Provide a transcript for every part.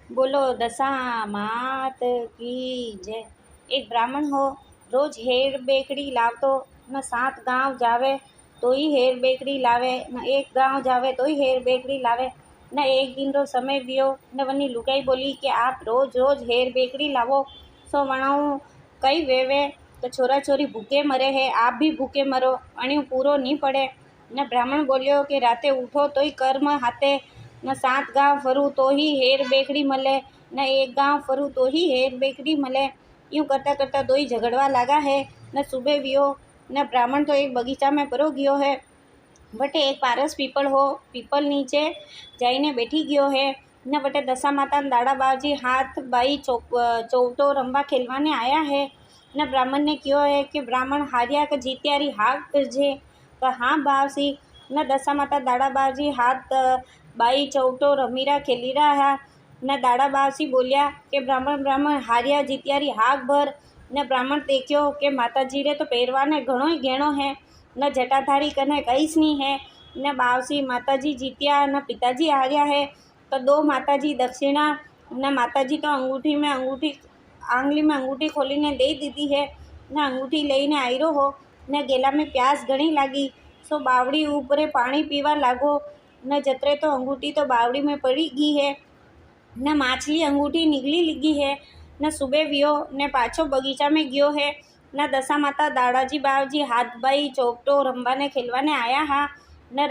बोलो दशा मात की जय। एक ब्राह्मण हो, रोज हेर बेकड़ी लावतो न 7 गांव जावे तो ही हेर बेकड़ी लावे, न एक गांव जावे तो ही हेर बेकड़ी लावे। न एक दिन रो समय वियो न वनी लुगाई बोली कि आप रोज रोज हेर बेकड़ी लावो सो वणाऊ कई वेवे तो छोरा छोरी भूखे मरे है, आप भी भूखे मरो, अणियो पूरो नहीं पड़े। न ब्राह्मण बोलियो कि राते उठो तो ही कर्म हाथे, न 7 गांव फरू तो ही हेर बेकड़ी मले, न एक गांव फरू तो ही हेर बेकड़ी मले। यूँ करता करता दो ही झगड़वा लगा है। न सुबह वियो न ब्राह्मण तो एक बगीचा में परो गयो है। बटे एक पारस पीपल हो, पीपल नीचे जाइने बैठी गयो है। न बटे दशा माता दाड़ा बाजी हाथ बाई चौटो रंबा खेलवाने आया है। न ब्राह्मण ने कहो है कि ब्राह्मण हारिया के जीत्यारी हाथ करजे, तो हाँ बावसी। न दशा माता दाड़ा बाजी हाथ बाई चौटो रमीरा खेली रहा है। न दाड़ा बावसी बोलिया कि ब्राह्मण ब्राह्मण हारिया जीत्यारी हाथ भर। न ब्राह्मण देखियो कि माताजी रे तो पहरवाने घणो ही गहणो है, न जटाधारी कने कईस नहीं है। न बावसी माताजी जीत्या न पिताजी हार्या है, तो 2 माताजी दक्षिणा। न माताजी तो आंगली में अंगूठी खोलीने दे दीदी है। न अंगूठी लईने आयरो हो। न गेला में प्यास घणी लागी सो बावड़ी ऊपरे पानी पीवा लागो। न जतरे तो अंगूठी तो बावड़ी में पड़ी गई है, न माछली अंगूठी निकली लिगी है। न सुबह वियो ने पाछो बगीचा में गयो है। न दशा माता दादाजी बावजी हाथ बाई चौपटो रमवाने खेलवाने आया हा। न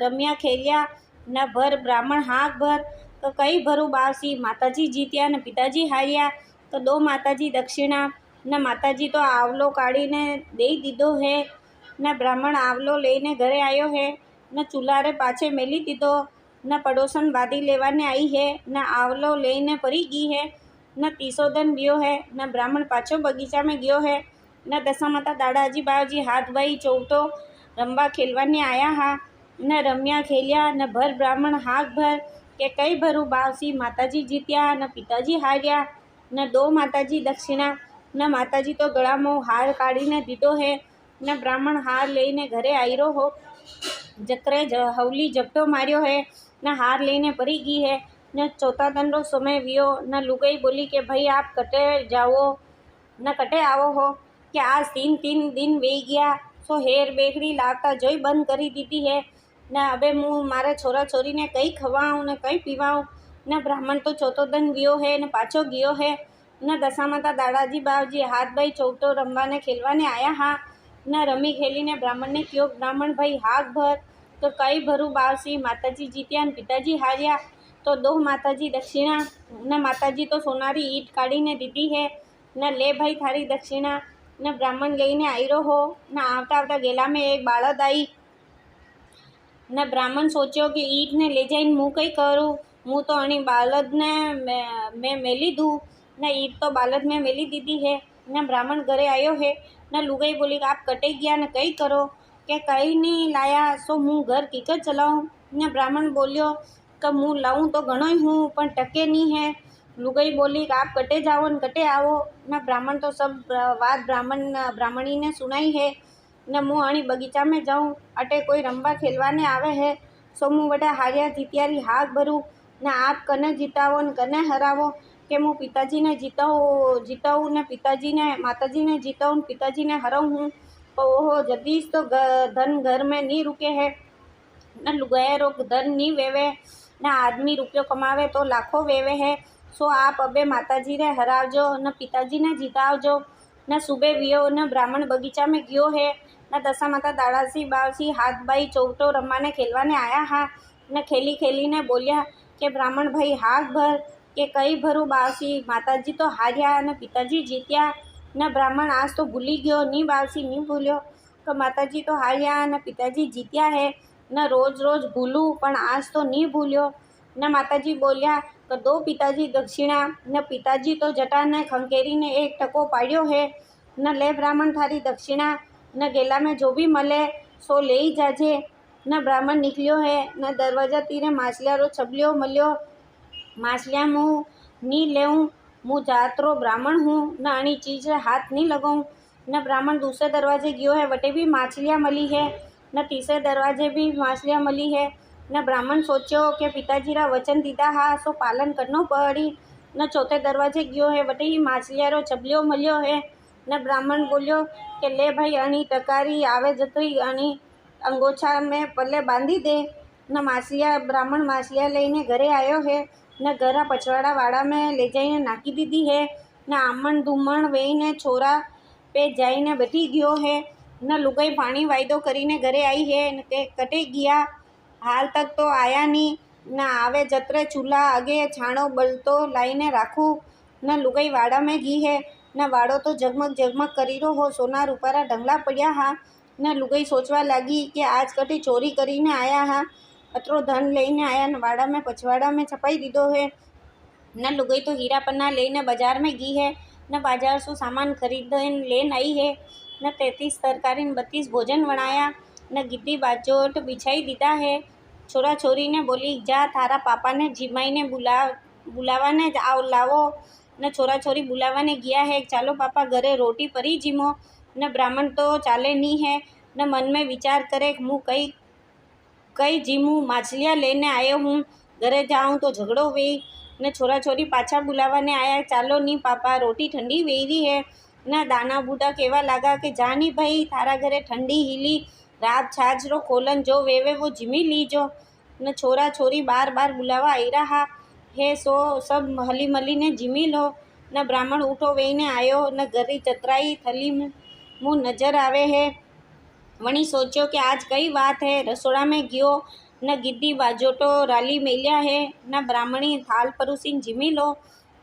रम्या खेलिया न भर ब्राह्मण हाक भर, तो कई भरू बावसी माताजी जीत्या न पिताजी हार्या, तो 2 माताजी दक्षिणा। न माताजी तो आवलो काढ़ी ने दे दीधो है। न ब्राह्मण आवलो लईने घरे आयो है। न चूल्हारे पाछे मेली दीधो। न पड़ोसन बादी लेवाने आई है। न आवलो लईने परी गई है। न तीसो दिन वियो है। न ब्राह्मण पाछो बगीचा में गयो है। न दशा माता दादाजी बावजी हाथ बाई चौटो रंबा खेलवाने आया हा। न रम्या खेलिया न भर ब्राह्मण हाथ भर, के कई भरू बावसी माताजी जीत्या न पिताजी हार्या, न 2 माताजी दक्षिणा। न माताजी तो गळा में हार काढ़ीने दीधो है। न ब्राह्मण हार लईने घरे आयरो हो। जतरे हवली झपटो मार्यो है। न हार लईने परी गई है। न चौथा दिन रो समय वियो। न लुगाई बोली कि भाई आप कटे जाओ न कटे आवो हो, कि आज 3 दिन वे गया सो हेर बेकड़ी लावता जोई बंद करी दीधी है। न अबे मुँ मारे छोरा छोरी ने कई खवाऊँ न कई पीवाऊँ। न ब्राह्मण तो चौथो दिन वियो है न पाछो गयो है। न दशा माता दादाजी बावजी हाथ भाई चौटो रमवाने खेलवाने आया हा। न रमी खेली ने ब्राह्मण ने कहो ब्राह्मण भाई हाथ भर, तो कई भरू बावसी माताजी जीत्या न पिताजी हार्या, तो 2 माताजी दक्षिणा। न माताजी तो सोनारी ईट काढ़ी ने दीधी है। न ले भाई थारी दक्षिणा। न ब्राह्मण लईने आयरो हो। न आवता आवता गेला में एक बाळद आई। न ब्राह्मण सोच्यो कि ईट ने ले जाइन मुँ कई करूँ, मुँ तो अणी बालद ने मैं मेली दूँ। न ईट तो बालद में मेली दीदी है। न ब्राह्मण घरे आयो है। न लुगाई बोली आप कटे गया न कई करो, के कई नहीं लाया सो मुँ घर कीकर चलाऊँ। न ब्राह्मण बोलियो कि मुँ लाऊँ तो घणो ही हूँ पण टके नहीं है। लुगाई बोली कि आप कटे जाओ न कटे आवो। न ब्राह्मण तो सब बात ब्राह्मणी ने सुनाई है। न मुँ अणी बगीचा में जाऊँ, अटे कोई रंबा खेलवाने आवे है सो मुँ बड़ा हारिया जीत्यारी हाथ भरूँ। न आप कने जीतावो न कने हरावो, कि मुँ पिताजी ने जीताऊँ न पिताजी ने माताजी ने जीताऊँ पिताजी ने हराऊँ हूँ। तो ओहो जदीश तो धन घर में नहीं रुके है। न लुगायरो धन नहीं वेवे, न आदमी रुपयो कमावे तो लाखों वेवे है। सो आप अबे माताजी ने हरावजो न पिताजी ने जीतावजो। न सुबह वियो न ब्राह्मण बगीचा में गयो है। न दशा माता दादाजी बावसी हाथ बाई चौटो रमवाने खेलवाने आया हा। न खेली खेली ने बोलिया कि ब्राह्मण भाई हाथ भर, के कई भरू बावसी माताजी तो हार्या न पिताजी जीत्या। न ब्राह्मण आज तो भूली गयो नहीं बावसी नहीं भूल्यो, तो माताजी तो हार्या न पिताजी जीत्या है। न रोज रोज भूलूँ पण आज तो नहीं भूल्यो। न माताजी बोलिया तो 2 पिताजी दक्षिणा। न पिताजी तो जटा ने खंकेरी ने एक टको पाड्यो है। न ले ब्राह्मण थारी दक्षिणा, न गेला में जो भी मले सो ले ही जाजे। न ब्राह्मण निकलियो है। न दरवाजा तीरे माछलिया रो छबलियो मल्यो। माछलिया मुँ नहीं लेऊँ, मुँ जातरो ब्राह्मण हूँ, न अणी चीज हाथ नहीं लगाऊँ। न ब्राह्मण दूसरे दरवाजे गयो है, वटे भी माछलियाँ मली है। न तीसरे दरवाजे भी माछलियाँ मली है। न ब्राह्मण सोचो कि पिताजी रा वचन दीधा हा सो पालन करनो पड़ी। न चौथे दरवाजे गयो है, वटे ही माछलिया रो चबलियो मल्यो है। न ब्राह्मण बोलियो कि ले भाई अणी टकारी आवे जतरी अणी अंगोछा में पल्ले बांधी दे। न माछलिया ब्राह्मण माछलिया लईने घरे आयो है। न घरा पछवाड़ा वाड़ा में ले जाइने नाखी दीधी है। न आमण धूमण वेईने छोरा पे जाइने बैठी गयो है। न लुगाई पाणी वायदो करीने घरे आई है। न ते कटे गया, हाल तक तो आया नहीं। न आवे जतरे चूल्हा आगे छाणो बलतो लाईने राखू। न लुगाई वाड़ा में गी है। न वाड़ो तो जगमग जगमग करी रो हो, सोना रूपारा ढंगला पड़िया हा। न लुगाई सोचवा लागी कि आज कटी चोरी करीने आया हा, अतरो धन लईने आया। न वाड़ा में पछवाड़ा में छपाई दीधो है। न लुगाई तो हीरा पन्ना लईने बाजार में गी है। न बाजार सु सामान खरीदन लेन आई है। न 33 तरकारी न 32 भोजन बनाया। न गिद्दी बाजोट बिछाई दीधा है। छोरा छोरी ने बोली जा थारा पापा ने जिमाई ने बुलावाने आओ लावो। न छोरा छोरी बुलावाने गया है, चालो पापा घरे रोटी परी जिमो। न ब्राह्मण तो चाले नहीं है। न मन में विचार करे मुँह कई कई जीमू, माछलियाँ लेने आयो हूँ, घरे जाऊँ तो झगड़ो वे। न छोरा छोरी पाछा बुलावाने आया, चालो नी पापा रोटी ठंडी वेरी है। न दाना बूटा केवा लागा कि जानी भाई थारा घरे ठंडी हिली, रात छाछ रो खोलन जो वेवे वो जिमी लीजो। न छोरा छोरी बार बार बुलावा आई रहा है, सो सब हली मली ने जिमी लो। न ब्राह्मण उठो वेईने आयो। न घरी चतराई थली मुँह नजर आवे है। वणी सोचो कि आज कई बात है। रसोड़ा में गयो। न गिद्दी बाजोटो राली मेल्या है। न ब्राह्मणी थाल परोसीन जिमी लो।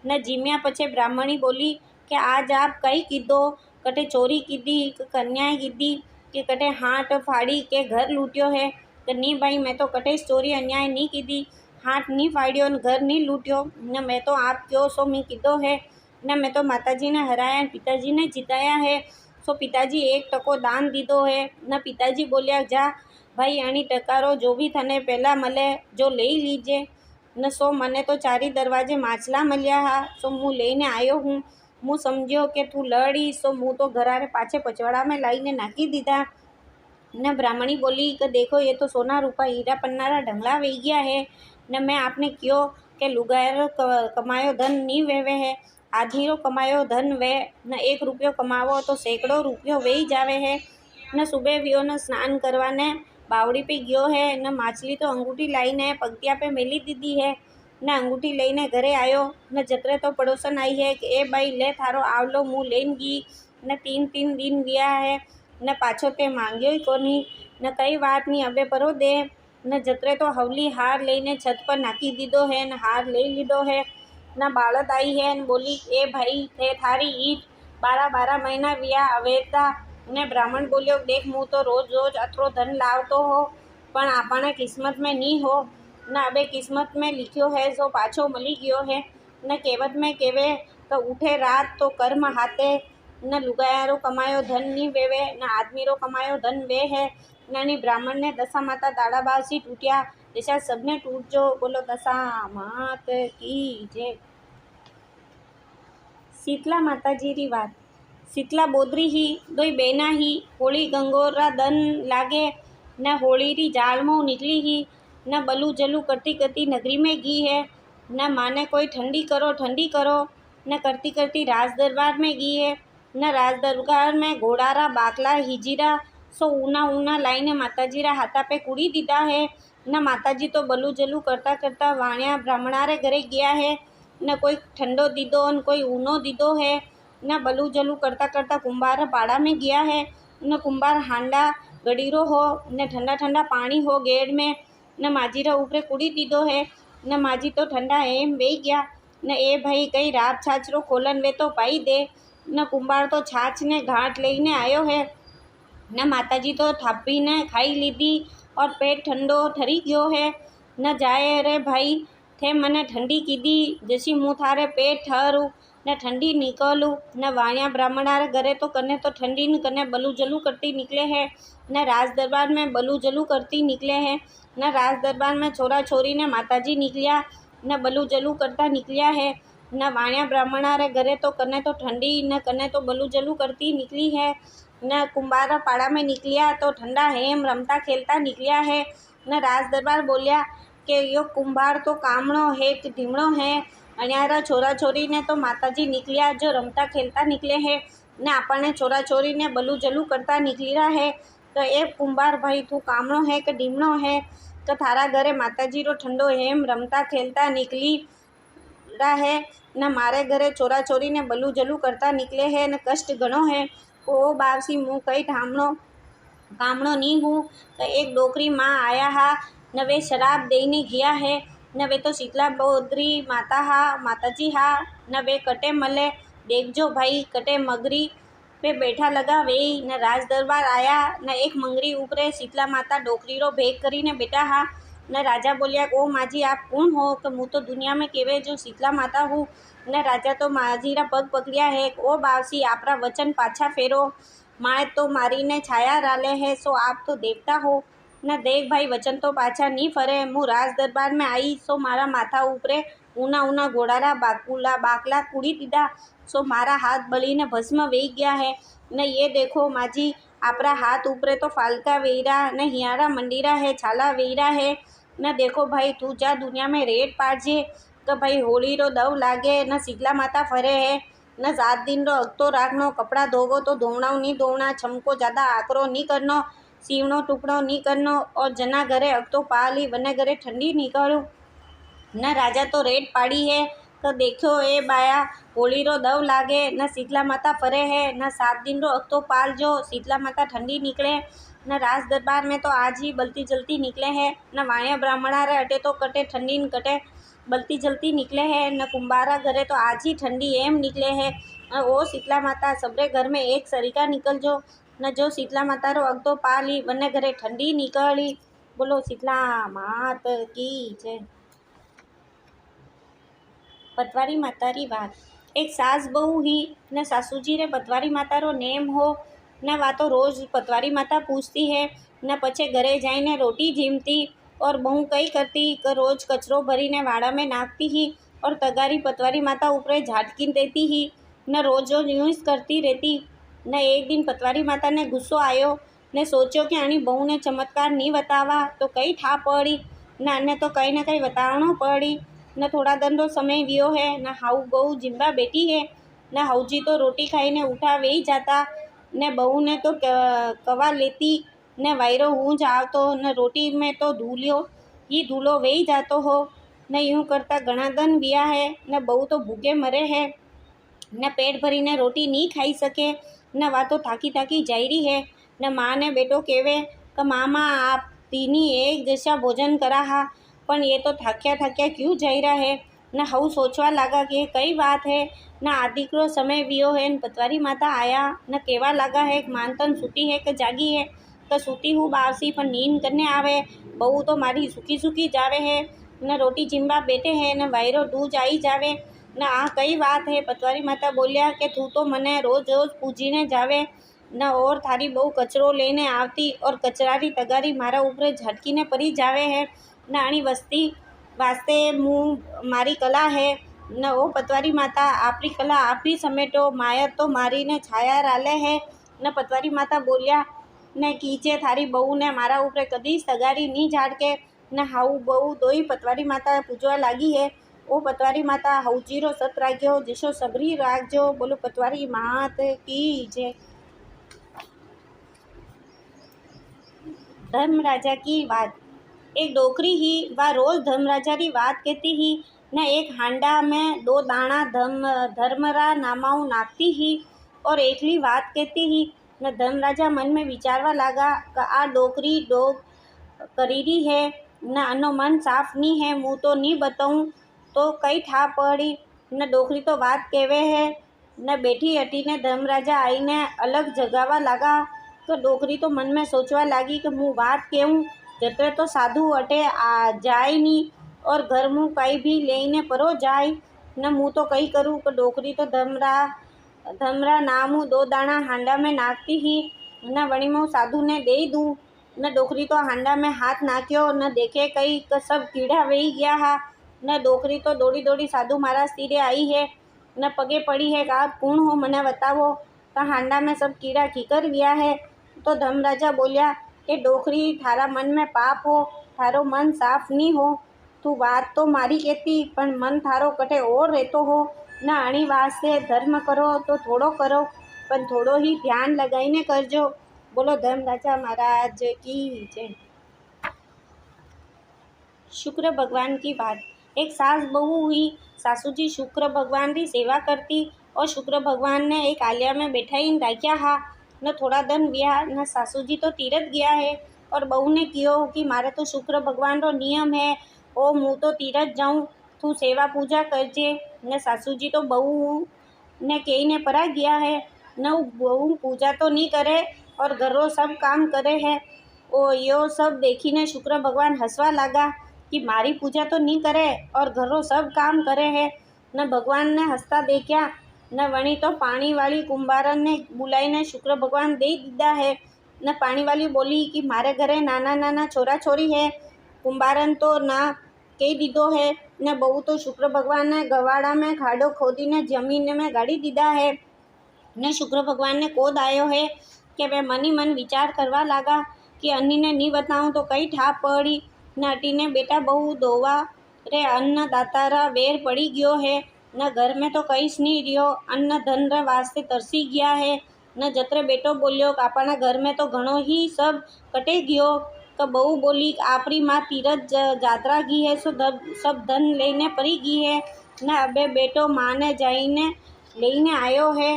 न जिम्या पछे ब्राह्मणी बोली कि आज आप कई कीधो, कटे चोरी कीधी कि कन्याएं कीधी कि कटे हाथ फाड़ी के घर लूटियो है। कि नी भाई मैं तो कटे चोरी अन्याय नहीं कीधी, हाथ नहीं फाड़ियो न घर नहीं लूटियो। न मैं तो आप क्यों सो मी कीधो है। न मैं तो माताजी ने हराया पिताजी ने जिताया है, सो पिताजी 1 टको दान दीधो है। न पिताजी बोलिया जा भाई अणी टकारो जो भी थने पहला मले जो लई लीजे। न सो मने तो 4 दरवाजे माछला मल्या हा, सो मुँ लईने आयो हूँ। मुँ समझियो कि तू लड़ी, सो मुँ तो घरारे पाछे पचवाड़ा में लाईने नाखी दीधा। न ब्राह्मणी बोली कि देखो ये तो सोना रूपा हीरा पन्नारा ढंगला वे गया है। न मैं आपने क्यों कि लुगायरो कमायो धन नी वेवे है, आधीरो कमायो धन वे। न 1 रुपयो कमावो तो सैकड़ों रुपयो वेई जावे है। न सुबह वियो न स्नान करवाने बावड़ी पे गयो है। न माछली तो अंगूठी लाईने पगतिया पे मेली दीदी है। न अंगूठी लईने घरे आयो। न जतरे तो पड़ोसन आई है कि ए भाई ले थारो आवलो मुँह लेन गी। न 3 दिन गया है, न पाछो ते मांग्यो ही कोनी। न कई बात नहीं अबे परो दे। न जतरे तो हवली हार लईने छत पर नाखी दीधो है। न हार ले लीधो है। न बालद आई है न बोली ए भाई थे थारी ईट 12 महीना विया अवेता। ने ब्राह्मण बोलियो देख मुँ तो रोज रोज अतरो धन लावतो हो, पण आपणे किस्मत में नी हो। न अबे किस्मत में लिखियो है जो पाछो मली गयो है। न कहेवत में केवे तो उठे रात तो कर्म हाथे। न लुगायारो कमायो धन नी वेवे, न आदमी रो कमायो धन वे है। नानी ब्राह्मण ने दशा माता दाड़ा बासी टूटिया, जैसा सबने टूट जो। बोलो दशा मात की जय। शीतला माताजी री बात। शीतला बोदरी ही दोई बेना ही, होली गंगोरा दन लागे। न होली री जाल में निकली ही। न बलू जलू करती करती नगरी में गी है। न माने कोई ठंडी करो। न करती करती राज दरबार में गी है। न राज दरबार में घोड़ारा बाकला हिजीरा सो ऊना ऊना लाईने माताजी रा हाथा पे कुड़ी दीदा है। न माताजी तो बलू जलू करता करता वाणिया ब्राह्मणारे घरे गया है। न कोई ठंडो दीदो न कोई ऊनो दीदो है। न बलू जलू करता करता कुंभार पाड़ा में गया है। न कुंभार हांडा गडीरो हो, न ठंडा ठंडा पानी हो गेड़ में। न माजी रा ऊपरे कुड़ी दीदो है। न माजी तो ठंडा एम वे गया। न ए भाई कई रात छाछ रो खोलन वे तो पाई दे। न कुंभार तो छाछ ने घाट लईने आयो है। न माताजी तो थापी ने खाई लीधी और पेट ठंडो ठरी गयो है। न जाए रे भाई थे मने ठंडी कीधी, जैसी मुँह थारे पेट ठहरू न ठंडी निकलूँ। न वाणिया ब्राह्मणारे घरे तो कने तो ठंडी न कने बलू जलू करती निकले है। न राज दरबार में बलू जलू करती निकले है। न राज दरबार में छोरा छोरी ने माताजी निकलिया न बलू जलू करता निकलिया है। न वाणिया ब्राह्मणारे घरे तो कने तो ठंडी न कने तो बलू जलू करती निकली है। न कुंभारा पाड़ा में निकलिया तो ठंडा हेम रमता खेलता निकलिया है। ને રાજ दरबार बोलिया कि यो कुंभार तो कामणो है कि ढीमणो है। अण्यारा छोरा छोरी ने तो माताजी निकलिया जो रमता खेलता निकले है ने आपने छोरा छोरी ने बलू जलू करता निकली रहा है। तो ए कुंभार भाई तू कामणो है कि ढीमणो है, तो थारा घरे माताजी रो ठंडो हेम रमता खेलता निकली रहा है न मारे घरे छोरा छोरी ने बलू जलू करता निकले है न कष्ट घणो है। ओ बावसी मुँह कई ठामणो कामणो नहीं हूँ। तो एक डोकरी माँ आया हा न वे शराब देने गया है न वे तो शीतला बोदरी माता हा माताजी हा न वे कटे मले देखजो भाई कटे मगरी पे बैठा लगा वे न राज दरबार आया न एक मंगरी ऊपरे शीतला माता डोकरी रो भेग करीने बैठा हा। न राजा बोलिया ओ माजी आप कौन हो कि मुँ तो दुनिया में केवे जो शीतला माता हूँ। न राजा तो माजी रा पग पकड़िया है ओ बावसी आपरा वचन पाछा फेरो माए तो मारी ने छाया राले है सो आप तो देवता हो न देख भाई वचन तो पाछा नहीं फरे। मुँ राज दरबार में आई सो मारा माथा ऊपरे ऊना ऊना घोड़ारा बाकला कूड़ी दीदा सो मारा हाथ बली ने भस्म वेई गया है। न ये देखो माजी आपरा हाथ ऊपरे तो फालका वेरा न हियारा मंडीरा है छाला वेरा है। न देखो भाई तू जा दुनिया में रेट पाड़जे कि भाई होली रो दव लागे न शीतला माता फरे है न 7 दिन रो अगतो राखनो कपड़ा धोवो तो धोवणाव नहीं धोवना छमको ज़्यादा आकरो नहीं करनो सीवणो टुकड़ो नहीं करनो और जना घरे अगतो पाली वने घरे ठंडी निकालो। न राजा तो रेट पाड़ी है तो देखो ए बाया होली रो दव लागे न शीतला माता फरे है न 7 दिन रो अगतो पाल जो शीतला माता ठंडी निकले। न राज दरबार में तो आज ही बलती जलती निकले है न वाणिया ब्राह्मणा रे अटे तो कटे ठंडी न कटे बलती जलती निकले है न कुंभारा घरे तो आज ही ठंडी एम निकले है। ओ शीतला माता सबरे घर में एक सरीका निकल जो न जो शीतला माता रो अगतो पाली वने घरे ठंडी निकली। बोलो शीतला मात की जय। पतवारी माता री बात। एक सास बहू ही न सासूजी रे पतवारी माता रो नेम हो न वा तो रोज पतवारी माता पूछती है न पछे घरे जाइने रोटी जीमती और बहू कई करती कि रोज कचरो भरीने वाड़ा में नाखती ही और तगारी पतवारी माता ऊपरे झाटकी देती ही न रोज रोज यूँ करती रहती। न एक दिन पतवारी माता ने गुस्सो आयो ने सोचो कि आनी बहू ने चमत्कार नहीं बतावा तो कई ठा पड़ी न अन्य तो कहीं न कहीं बतावनो पड़ी। न थोड़ा दिन रो समय वियो है न हाउ बहू जिम्बा बैठी है न हाउजी तो रोटी खाईने उठा वेही जाता ने बहू ने तो कवा लेती न वायरो हूंज आवतो न रोटी में तो धूलियो ही धूलो वेही जातो हो न यूँ करता घणा दिन विया है न बहू तो भूखे मरे है न पेट भरीने रोटी नहीं खाई सके न वा तो थाकी थाकी जायरी है। न माँ ने बेटो केवे कि मामा आप तीनी एक जैसा भोजन करा हा पण ये तो थाक्या थाक्या क्यों जायरा है। न हऊ सोचवा लगा कि कई बात है न आदिकरो समय वियो है न पतवारी माता आया न केवा लगा है मानतन सूती है कि जागी है तो सूती हूँ बावसी पर नींद करने आवे बहू तो मारी सूखी सूखी जावे है न रोटी चिंबा बैठे है न वायरो दूज आई जावे न आ कई बात है। पतवारी माता बोलिया कि तू तो मने रोज रोज पूजीने जावे न और थारी बहू कचरो लेने आवती और कचरारी तगारी मारा ऊपरे झटकीने परी जावे है न आनी वस्ती वास्ते मुँह मारी कला है न ओ पतवारी माता आपरी कला आप ही समेटो मायर तो मारी ने छाया राले है। न पतवारी माता बोलिया ने कीचे थारी बहू ने मारा ऊपरे कदी तगारी नहीं झाड़के न हाउ बहू दोई पतवारी माता पूजवा लागी है। ओ पतवारी माता हाउजीरो सत राख्यो जिसो सबरी राखजो। बोलो पतवारी मात की जय। धर्मराजा की बात। एक डोकरी ही वह रोज धर्मराजा की बात कहती ही न एक हांडा में 2 दाना धर्मरा नामाऊ नाखती ही और एकली बात कहती ही न धर्मराजा मन में विचारवा लगा कि आ डोकरी डोग करीरी है न अनो मन साफ नहीं है मुँह तो नहीं बताऊँ तो कई ठा पड़ी न डोकरी तो बात कहवे है न बैठी हटी ने धर्मराजा आई ने अलग जगावा लगा तो डोकरी तो मन में सोचवा लगी कि मुँह बात कहूँ जतरे तो साधु अटे आ जाए नहीं और घर मुँह कई भी लेने परो जाए न मुँह तो कई करूँ कि डोकरी तो धमरा नामू 2 दाना हांडा में नाखती ही न वणी मुँह साधु ने दे दूँ। न डोकरी तो हांडा में हाथ नाख्यो न देखे कई सब कीड़ा वेही गया हा न डोकरी तो दौड़ी दौड़ी साधु महाराज तीरे आई है न पगे पड़ी है कि आप कौन हो मने बतावो तो हांडा में सब कीड़ा खीकर गया है। तो धर्मराजा बोलिया कि डोकरी थारा मन में पाप हो थारो मन साफ नी हो। तू बात तो मारी कहती पण मन थारो कटे और रहतो हो न। आनी वास्ते धर्म करो तो थोड़ो करो पण थोड़ो ही ध्यान लगाईने करजो। बोलो धर्मराजा महाराज की जय। शुक्र भगवान की बात। एक सास बहू हुई। सासू जी शुक्र भगवान की सेवा करती और शुक्र भगवान ने एक आलिया में बैठाई राख्या हा। न थोड़ा दिन व्या न सासू जी तो तीरथ गया है और बहू ने कहो कि मारे तो शुक्र भगवान रो नियम है ओ हूँ तो तीरथ जाऊँ, तू सेवा पूजा करजे। न सासू जी तो बहू ने कही ने परा गया है न बहू पूजा तो नहीं करे और घरों सब काम करे है। ओ यो सब देखीने शुक्र भगवान हंसवा लगा कि मारी पूजा तो नहीं करे और घरों सब काम करे है। न भगवान ने हंसता देखा न वणी तो पानी वाली कुंभारन ने बुलाईने शुक्र भगवान दे दीदा है। न पानी वाली बोली कि मारे घरे नाना नाना छोरा छोरी है। कुंभारन तो ना कही दीदो है। न बहू तो शुक्र भगवान ने गवाड़ा में खाडो खोदीने जमीन में गाड़ी दीदा है। ने शुक्र भगवान ने कोद आयो है कि वे मनी मन विचार करवा लगा कि अन्नी ने नहीं बताऊँ तो कई ठाप पड़ी। न अटीने बेटा बहू दोवा रे अन्न दातारा वेर पड़ी गयो है। न घर में तो कईस नहीं रियो, अन्न धन रे वास्ते तरसी गया है। न जतरे बेटो बोलियो कि अपना घर में तो घणो ही सब कटे गयो। तो बहू बोली आपरी माँ तीरथ जात्रा गई है सो सब धन लेने पड़ी गई है। न अबे बेटो माँ ने जाइने लेने आयो है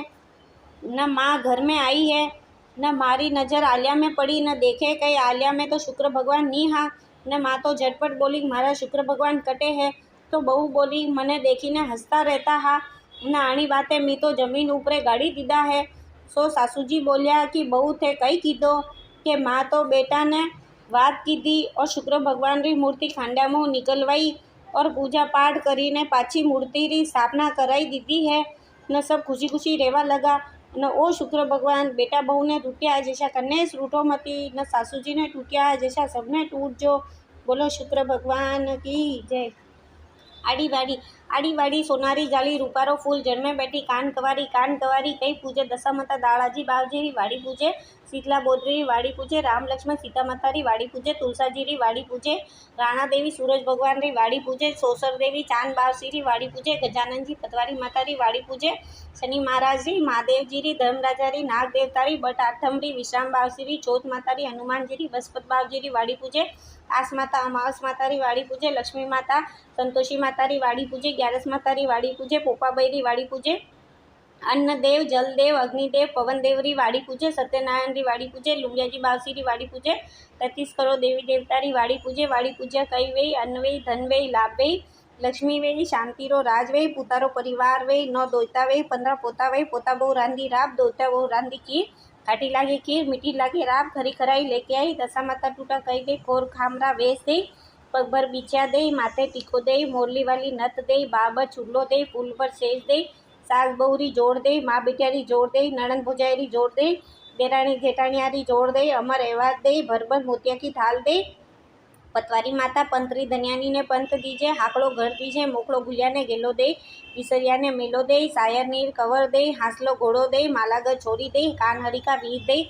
न माँ घर में आई है। न मारी नज़र आलिया में पड़ी न देखे कई आलिया में तो शुक्र भगवान नहीं हा। न माँ तो झटपट बोली मारा शुक्र भगवान कटे है। तो बहू बोली मने देखीने हंसता रहता हा न आनी बातें मी तो जमीन ऊपरे गाड़ी दीदा है। सो सासूजी बोलिया कि बहू थे कई कीधो कि माँ तो बेटा ने बात कीधी और शुक्र भगवान री मूर्ति खांडा में निकलवाई और पूजा पाठ करीने पाछी मूर्ति री स्थापना कराई दीदी है। न सब खुशी खुशी रहवा लगा। न ओ शुक्र भगवान बेटा बहू ने टूटिया जैसा कन्ने रूठो मती न सासू जी ने टूटिया जैसा सबने टूट जो। बोलो शुक्र भगवान की जय। आड़ी वाड़ी सोनारी जाली रूपारो फूल जन्मे बैठी कान कवारी कई पूजे दशा माता दाड़ाजी बावजी री वाड़ी पूजे शीतला बोदरी री वाड़ी पूजे राम लक्ष्मण सीता माता री वाड़ी पूजे तुलसा जी री वाड़ी पूजे राणा देवी सूरज भगवान री वाड़ी पूजे सोसर देवी चांद बावसी री वाड़ी पूजे गजानन जी पतवारी माता री वाड़ी पूजे शनि महाराज री महादेव जी री धर्मराजा री नाग देवता री बट आठम री विश्राम बावसी री चौथ माता री हनुमान जी री बृहस्पति बाव जी री वाड़ी पूजे आस माता अमावस माता री वाड़ी पूजे लक्ष्मी माता संतोषी माता री वाड़ी पूजे ग्यारस माता री वाड़ी पूजे पोपाबाई री वाड़ी पूजे अन्न देव जल देव अग्निदेव पवन देव री वाड़ी पूजे सत्यनारायण री वाड़ी पूजे लुंगिया जी बावसी री वाड़ी पूजे 33 करोड़ देवी देवता री वाड़ी पूजे कई वेई अन्न वेई धन वेई लाभ वेई लक्ष्मी वेई शांति रो राज वेई पुतारो परिवार वेई 9 दोता वेई 15 पोता वेई पोता बहु रांधी राब दोता बहु रांधी खीर खाटी लागे खीर मीठी लागे राब खरी खराई लेके आई दशा माता टूटा कही दे कोर खामरा वेच दे पग भर बिछा दे माथे टीको दे मोरली वाली नत दे बाबर चूल्लो दे फूल पर सेज दे सास बहुरी जोड़ दे माँ बेटियारी जोड़ दे नणंद भुजायरी जोड़ दे देराणी जेठाणियारी जोड़ दे अमर एवाज दे भर भर मोतिया की थाल दे पतवारी माता पंतरी धनियानी ने पंत दीजे हाकड़ो घर दीजे मोकड़ो गुलिया ने गेलो दे विसरिया ने मेलो दे सायर नीर कवर दे हासलो घोड़ो दे मालागर छोरी दे कान हरी का वीर दे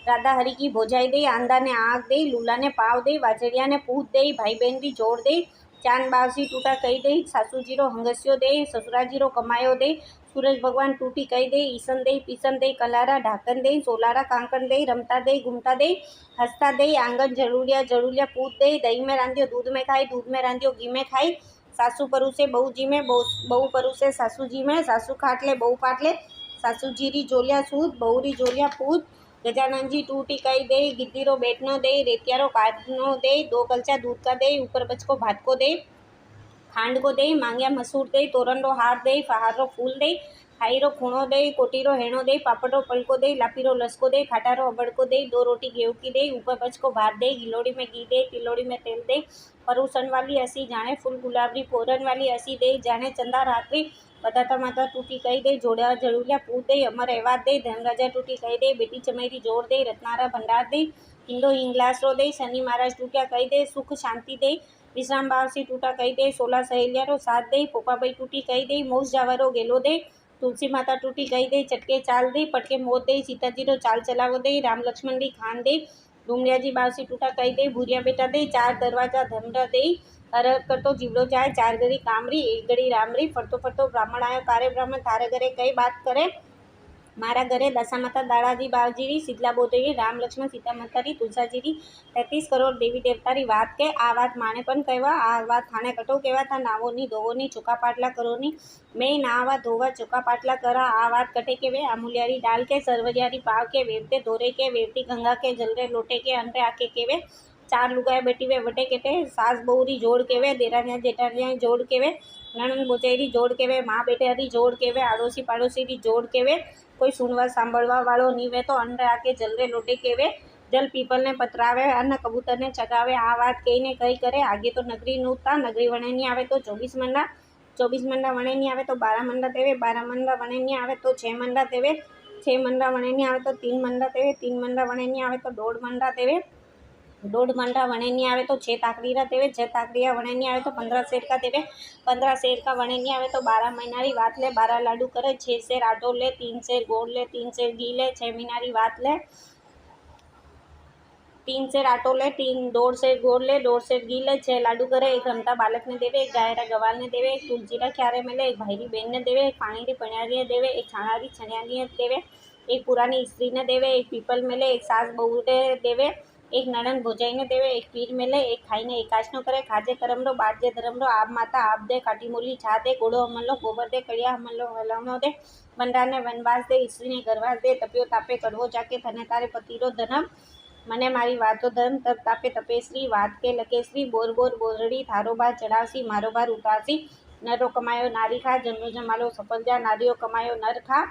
राधा हरी की भोजाई दे आंधा ने आग दे लूला ने पाव दे वाजड़िया ने पूत दे भाई बहन री जोड़ दे चांद बावसी टूटा कही दे सासू जीरो हंगस्यो दे ससुरा जीरो कमायो दे सूरज भगवान टूटी कही दे ईसन दे पीसन दे कलारा ढाकन दे सोलारा कांकन दे रमता दे घूमता दे हंसता दे आंगन जरूलिया पूत दे दही में रांधियो दूध में खाई दूध में रांधियो घी में खाई सासू परूसे बहू जी में बहू परूसे सासू जी में सासू खाटले बहू पाटले सासू जी री जोलिया सूद बहू री जोलिया पूत गजानन जी टूटी कही दे गिद्दीरो बेटनो दे रेतियारो काटनो दे 2 कलचा दूध का दे ऊपर बचको भात को दे खांड को दे मांगिया मसूर दे तोरण रो हार दे फहार रो फूल दे खाई रो खूणो दे कोटी रो हेणो दे पापड़ रो पलको दे लापी रो लसको दे खाटा रो अबड़ को दे 2 रोटी गेहूं की दे ऊपर बचको भात दे गिलोड़ी में घी दे तिलोड़ी में तेल दे परूसन वाली हसी जाने फूल गुलाबरी पोरन वाली हसी दे जाने चंदा रात्रि बदाता माता टूटी कही दे जोड़ा जरूलिया पूत दे अमर एवाज दे धनराजा टूटी कही दे बेटी चमेरी जोड़ दे रत्नारा भंडार दे हिंदो हिंगलासरो दे शनि महाराज टूटिया कही दे सुख शांति दे विश्राम बावसी टूटा कही दे 16 सहेलिया रो साथ दे पोपाबाई टूटी कही दे मोस जावारो गेलो दे तुलसी माता टूटी कही दे चटके चाल दे पटके मोत दे सीता जी रो चाल चलावो दे राम लक्ष्मण री खान दे डूमरियाजी बावसी टूटा कही दे भूरिया बेटा दे 4 दरवाजा धमरा दे हर हर करतो जीवड़ो जाए 4 घड़ी कामरी 1 घड़ी रामरी फरतो फरतो ब्राह्मण आयो कारे ब्राह्मण थारे घरे कई बात करे मारा घरे दशा माता दाड़ाजी बावजी शीतला बोदेवी राम लक्ष्मण सीता माता तुलसाजी 33 करोड़ देवी देवता बात के आ बात माने पण कहवा आ बात थाने कटो कहवा था नावो नी धोवो नी चोका पाटला करो नी मैं नावा धोवा चोका पाटला करा आ बात कटे के वे अमूल्यारी डाल के सरवरियारी पाव के वेवते धोरे के वेवती गंगा के जलरे लोटे के अंडे आके के वे 4 लुगाए बेटी वे वटे केटे सास बहुरी जोड़ के वे देरानिया जेठानिया जोड़ के वे नणंद बोचेरी जोड़ के वे माँ बेटेरी जोड़ के वे आड़ोसी पाड़ोसी जोड़ के वे कोई सुनवा सांभळवा वाळो नी वे तो अंडे आके जलरे लोटे के वे जल पीपल ने पतरावे अन्न कबूतर ने चगावे आ बात कही ने कही करे आगे तो नगरी नूता नगरी वणे नहीं आवे तो 24 मंडा वणे नहीं आवे तो 12 मंडा देवे 12 मंडा वणे नहीं आवे तो 6 मंडा देवे 6 मंडा वणे नहीं आवे तो 3 मंडा देवे 3 मंडा वणे नहीं आवे तो 1.5 मंडा देवे 1.5 मंडा वणे नहीं आवे तो 6 ताकरीरा देवे 6 ताकरीरा वणे नहीं आवे तो 15 शेर का देवे 15 शेर का वणे नहीं आवे तो 12 महीनारी वात ले 12 लाडू करे 6 शेर आटो ले 3 शेर गोड़ ले 3 शेर घी ले 6 महीनारी वात ले 3 शेर आटो ले 1.5 शेर गोड़ ले 1.5 शेर घी ले 6 लाडू करे 1 रमता बालक ने देवे 1 गायरा गवाल ने देवे 1 तुलसीरा क्यारे में ले 1 भाईरी बेन ने देवे 1 पानी पणियारी ने देवे 1 छाणारी छणियारी ने देवे 1 पुरानी स्त्री ने देवे 1 पीपल में ले 1 सास बहू ने देवे 1 नणंद भोजाई ने देवे 1 पीर में ले 1 खाई ने एकाश नो करे खाजे करम रो बाटजे धर्म रो आप माता आप दे काटी मोली छा दे गोड़ो अमल लो गोबर दे कड़िया अमल लो हलवनो दे बंडा ने वनवास दे स्त्री ने घरवास दे तपियो तापे कड़वो जाके थने तारे पति रो धर्म मने मारी वातो धर्म तब तापे तपेश्री वात के लकेश्री बोर बोर बोरड़ी थारो बार चढ़ावसी मारो बार उतारसी नरो कमायो नारी खा जनरो जमालो सफल जा नारियो कमायो नर खा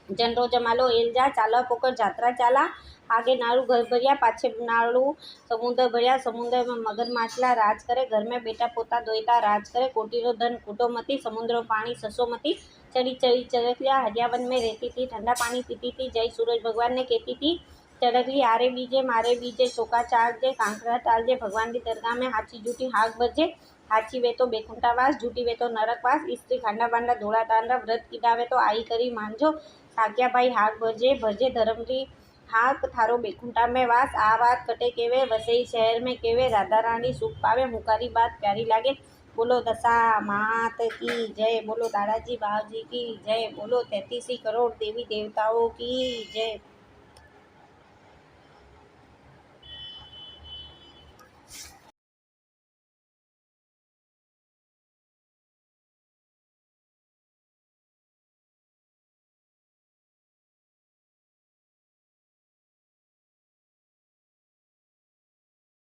जनरो जमालो एल जा चाला पोकर जात्रा चाला आगे नारू घर भरिया पाछे नारू समुद्र भरिया समुद्र में मगर माछला राज करे घर में बेटा पोता दोईता राज करे कोटीरो धन कुटोमती समुद्र पानी ससोमती चढ़ी चढ़ी चरखिया हरियावन में रहती थी ठंडा पानी पीती थी जय सूरज भगवान ने कहती थी चरखली आरे बीजे मारे बीजे चौका चार जे कांकरा टाल जे भगवान की दरगाह में हाची जूठी हाक भरजे हाची वे तो बेकुंठावास जूठी वे तो नरकवास स्त्री खांडा बांडा धोड़ा तांडा व्रत कीडावे तो आई करी मानजो साक्या भाई हाक भरजे भरजे धर्मरी हाक थारो बेकुंठा में वास आ बात कटे केवे वसई शहर में केवे राधा रानी सुख पावे मुकारी बात प्यारी लागे बोलो दशा मात की जय बोलो दादाजी बावजी की जय बोलो 33 करोड़ देवी देवताओं की जय।